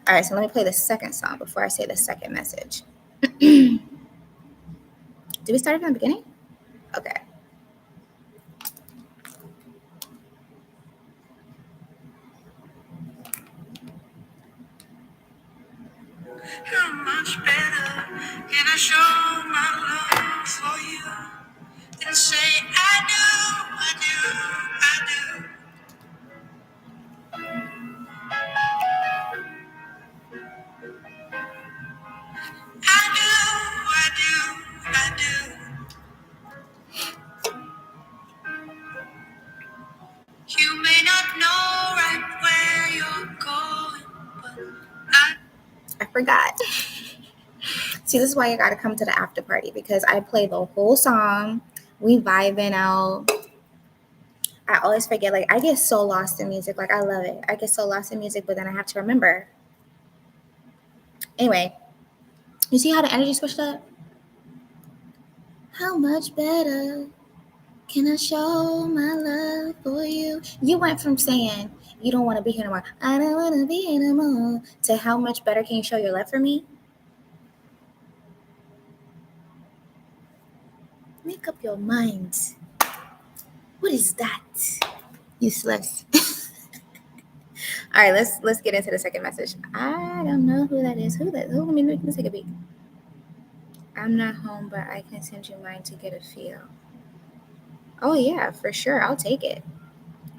Speaker 1: All right, so let me play the second song before I say the second message. Did we start from the beginning? Okay. How much better can I show my love for you than say I do, I do, I do. I do, I do, I do. You may not know right where you're going, but I forgot. See, this is why you gotta come to the after party, because I play the whole song. We vibing out. I always forget. Like I get so lost in music. Like I love it. I get so lost in music, but then I have to remember. Anyway, you see how the energy switched up? How much better can I show my love for you? You went from saying you don't want to be here anymore, I don't want to be here anymore, to how much better can you show your love for me? Make up your mind. What is that? Useless. All right, let's get into the second message. I don't know who that is. Who? Let me take a peek. I'm not home, but I can send you mine to get a feel. Oh yeah, for sure. I'll take it.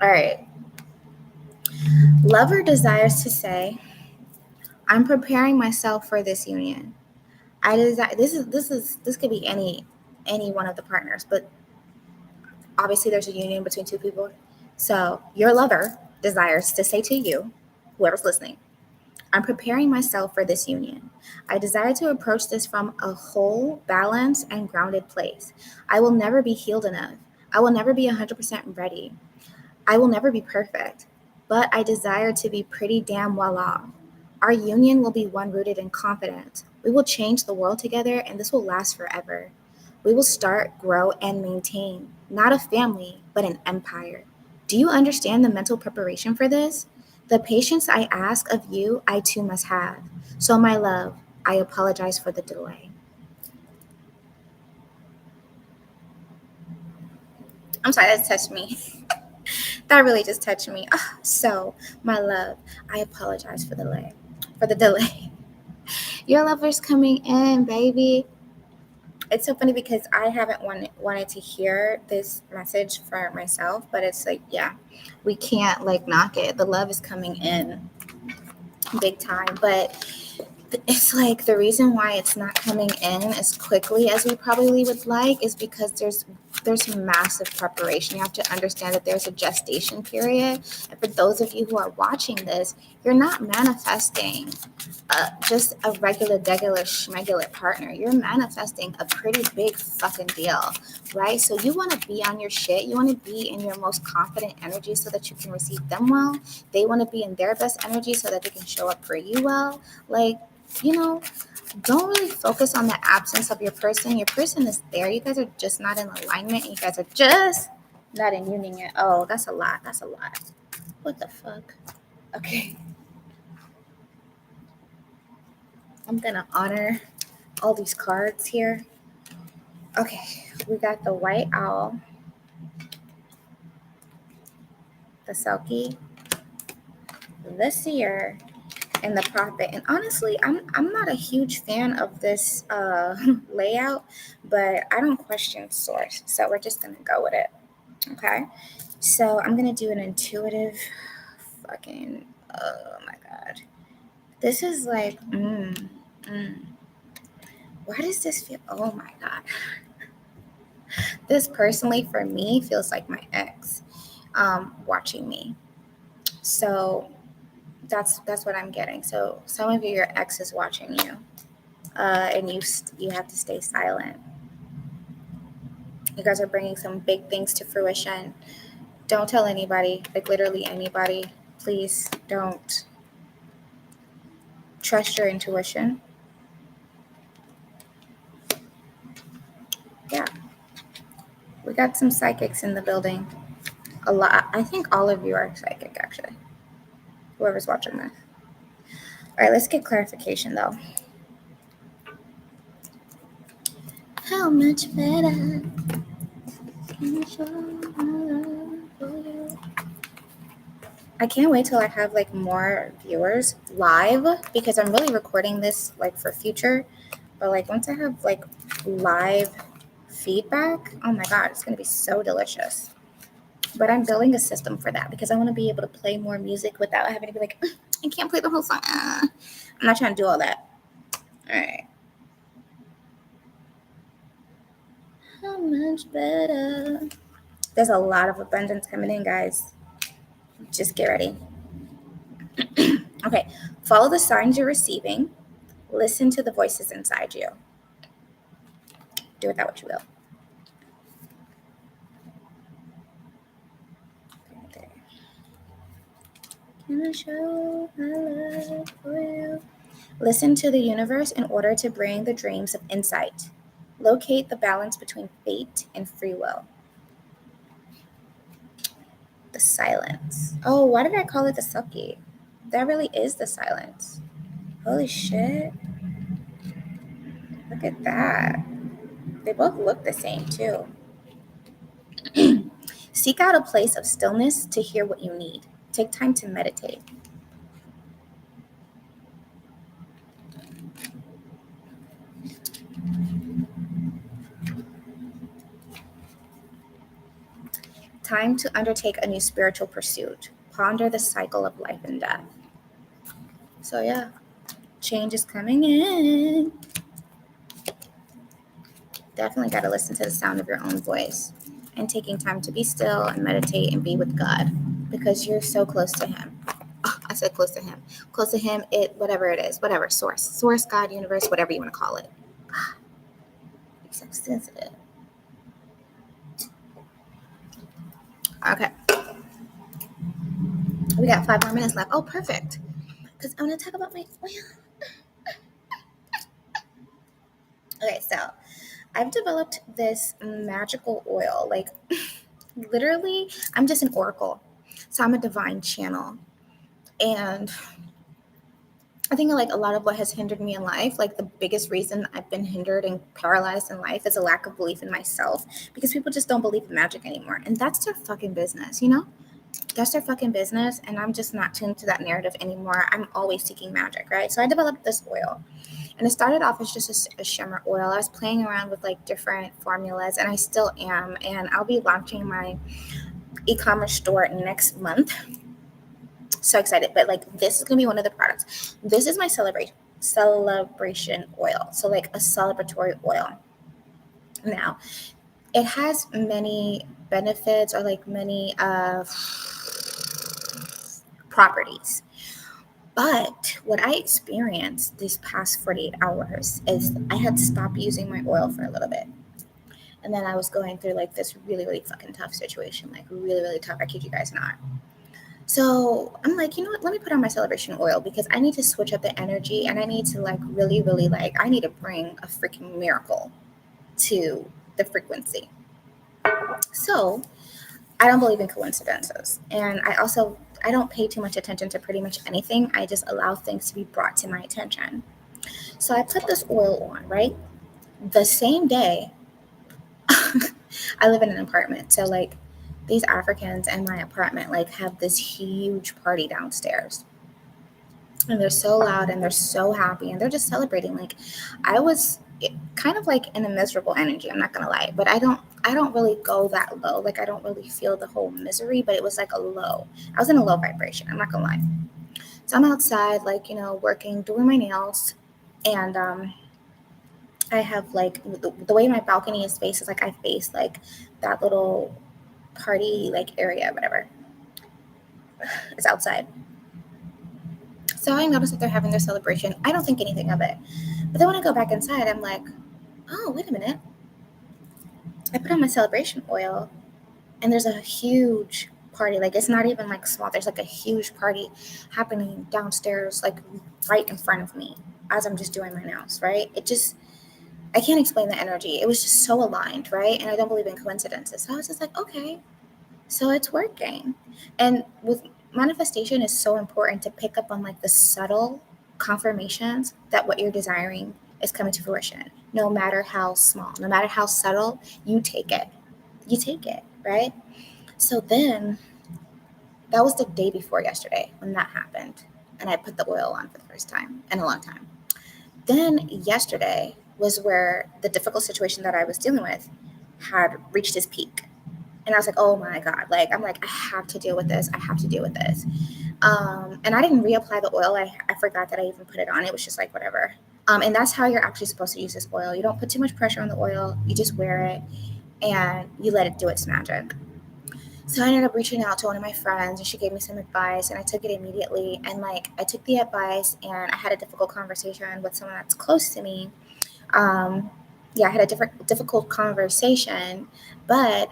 Speaker 1: All right. Lover desires to say, I'm preparing myself for this union. I desire this could be any one of the partners, but obviously there's a union between two people. So your lover desires to say to you, whoever's listening, I'm preparing myself for this union. I desire to approach this from a whole, balanced, and grounded place. I will never be healed enough. I will never be 100% ready. I will never be perfect, but I desire to be pretty damn well off. Our union will be one rooted in confidence. We will change the world together, and this will last forever. We will start, grow, and maintain, not a family, but an empire. Do you understand the mental preparation for this? The patience I ask of you, I too must have. So, my love, I apologize for the delay. I'm sorry, that touched me. That really just touched me. So, my love, I apologize for the delay. For the delay. Your lover's coming in, baby. It's so funny because I haven't wanted to hear this message for myself, but it's like, yeah, we can't like knock it. The love is coming in big time, but it's like the reason why it's not coming in as quickly as we probably would like is because there's massive preparation. You have to understand that there's a gestation period. And for those of you who are watching this, you're not manifesting just a regular schmegular partner. You're manifesting a pretty big fucking deal, right? So you want to be on your shit. You want to be in your most confident energy so that you can receive them well. They want to be in their best energy so that they can show up for you well. Like, you know, don't really focus on the absence of your person. Your person is there. You guys are just not in alignment. You guys are just not in union yet. Oh, that's a lot. That's a lot. What the fuck? Okay. I'm going to honor all these cards here. Okay. We got the white owl, the selkie, the seer, and the prophet. And honestly, I'm not a huge fan of this layout, but I don't question source. So we're just going to go with it. Okay. So I'm going to do an intuitive fucking, oh my God. This is like, why does this feel, oh my God. This personally for me feels like my ex watching me. So that's what I'm getting. So some of you, your ex is watching you, and you have to stay silent. You guys are bringing some big things to fruition. Don't tell anybody, like literally anybody. Please don't. Trust your intuition. Yeah, we got some psychics in the building. A lot. I think all of you are psychic, actually. Whoever's watching this. All right, let's get clarification though. How much better can I show my love for you? I can't wait till I have like more viewers live because I'm really recording this like for future. But like once I have like live feedback, oh my God, it's gonna be so delicious. But I'm building a system for that because I want to be able to play more music without having to be like, I can't play the whole song. I'm not trying to do all that. All right. How much better? There's a lot of abundance coming in, guys. Just get ready. Okay. Follow the signs you're receiving. Listen to the voices inside you. Do with that what you will. Can I show my love for you? Listen to the universe in order to bring the dreams of insight. Locate the balance between fate and free will. The silence. Oh, why did I call it the sucky? That really is the silence. Holy shit. Look at that. They both look the same too. Seek out a place of stillness to hear what you need. Take time to meditate. Time to undertake a new spiritual pursuit. Ponder the cycle of life and death. So yeah, change is coming in. Definitely got to listen to the sound of your own voice and taking time to be still and meditate and be with God because you're so close to him. Oh, I said close to him. Close to him, whatever it is, whatever, source, God, universe, whatever you want to call it. You're so sensitive. Okay. We got 5 more minutes left. Oh, perfect. Because I want to talk about my oil. Okay, so I've developed this magical oil. Like, literally, I'm just an oracle. So I'm a divine channel. And I think like a lot of what has hindered me in life, like the biggest reason I've been hindered and paralyzed in life is a lack of belief in myself because people just don't believe in magic anymore. And that's their fucking business, you know? That's their fucking business. And I'm just not tuned to that narrative anymore. I'm always seeking magic, right? So I developed this oil. And it started off as just a shimmer oil. I was playing around with like different formulas, and I still am. And I'll be launching my e-commerce store next month. So excited. But like this is gonna be one of the products. This is my celebration oil. So like a celebratory oil. Now, it has many benefits or like many properties. But what I experienced these past 48 hours is I had to stop using my oil for a little bit. And then I was going through like this really, really fucking tough situation, like really, really tough. I kid you guys not. So I'm like, you know what? Let me put on my celebration oil because I need to switch up the energy and I need to like really, really like, I need to bring a freaking miracle to the frequency. So I don't believe in coincidences. And I don't pay too much attention to pretty much anything. I just allow things to be brought to my attention. So I put this oil on, right? The same day, I live in an apartment. So like these Africans in my apartment like have this huge party downstairs. And they're so loud and they're so happy and they're just celebrating. Like I was kind of like in a miserable energy, I'm not gonna lie, but I don't really go that low. Like I don't really feel the whole misery, but it was like a low. I was in a low vibration, I'm not gonna lie. So I'm outside, like, you know, working, doing my nails, and I have like the way my balcony is faced is like I face like that little party like area, whatever. It's outside. So I noticed that they're having their celebration. I don't think anything of it. But then when I go back inside, I'm like, oh, wait a minute. I put on my celebration oil and there's a huge party. Like it's not even like small. There's like a huge party happening downstairs, like right in front of me as I'm just doing my nails, right? I can't explain the energy. It was just so aligned, right? And I don't believe in coincidences. So I was just like, okay, so it's working. And with manifestation is so important to pick up on like the subtle confirmations that what you're desiring is coming to fruition. No matter how small, no matter how subtle, you take it. You take it, right? So then that was the day before yesterday when that happened. And I put the oil on for the first time in a long time. Then yesterday was where the difficult situation that I was dealing with had reached its peak. And I was like, oh my God, like, I'm like, I have to deal with this. I have to deal with this. And I didn't reapply the oil. I forgot that I even put it on. It was just like, whatever. And that's how you're actually supposed to use this oil. You don't put too much pressure on the oil. You just wear it and you let it do its magic. So I ended up reaching out to one of my friends and she gave me some advice and I took it immediately. And like, I took the advice and I had a difficult conversation with someone that's close to me. Um, I had a difficult conversation, but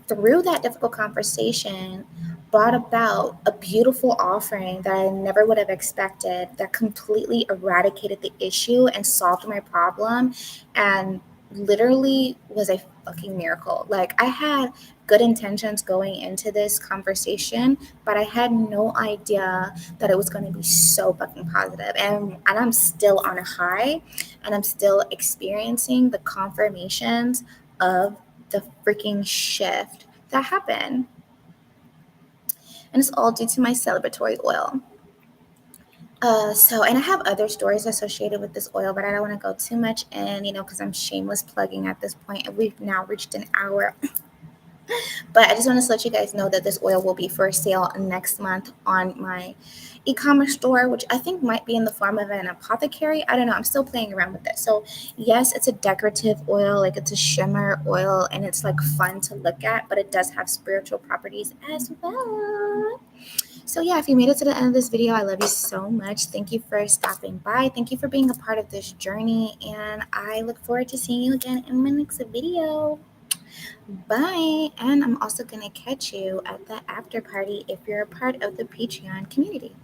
Speaker 1: through that difficult conversation, brought about a beautiful offering that I never would have expected, that completely eradicated the issue and solved my problem, and literally was a fucking miracle. Like, I had good intentions going into this conversation, but I had no idea that it was going to be so fucking positive. And I'm still on a high, and I'm still experiencing the confirmations of the freaking shift that happened. And it's all due to my celebratory oil. And I have other stories associated with this oil, but I don't want to go too much in, because I'm shameless plugging at this point, and we've now reached an hour. But I just want to let you guys know that this oil will be for sale next month on my e-commerce store, which I think might be in the form of an apothecary. I don't know. I'm still playing around with it. So yes, it's a decorative oil, like it's a shimmer oil, and it's like fun to look at, but it does have spiritual properties as well. So yeah, if you made it to the end of this video, I love you so much. Thank you for stopping by. Thank you for being a part of this journey, and I look forward to seeing you again in my next video. Bye. And I'm also going to catch you at the after party if you're a part of the Patreon community.